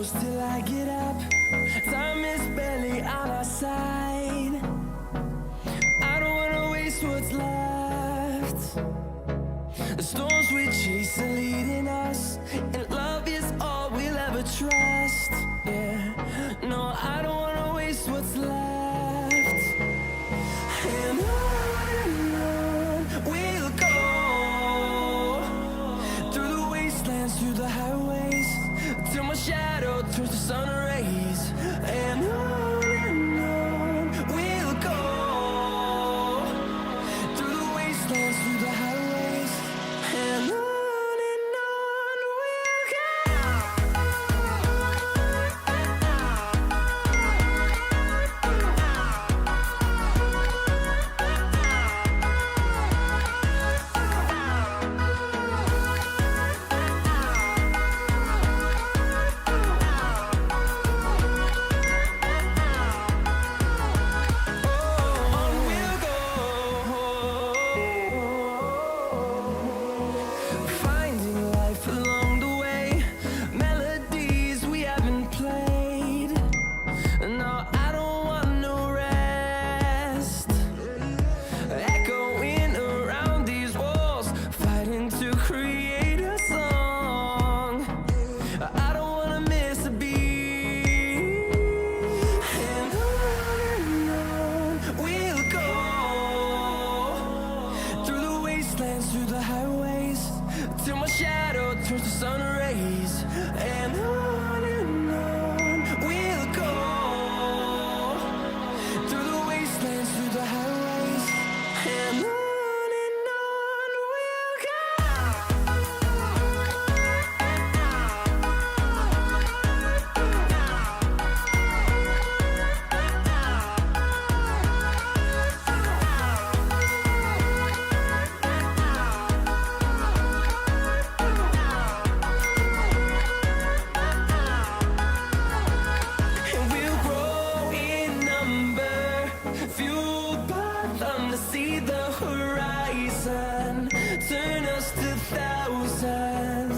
close till I get up. Time is barely on our side. I don't wanna waste what's left. The storms we chase are leading us, and love is all we'll ever trust. Yeah, no, I don't wanna waste what's left. And on we'll go, through the wastelands, through the highways, till my shadow turns to sun rays. And on we'll go, through the wastelands, through the highways, and on we'll go. Through the highways, till my shadow turns to sun rays. And on we'll go, through the wastelands, through the highways, and on we'll go. Fueled by them to see the horizon, turn us to thousands.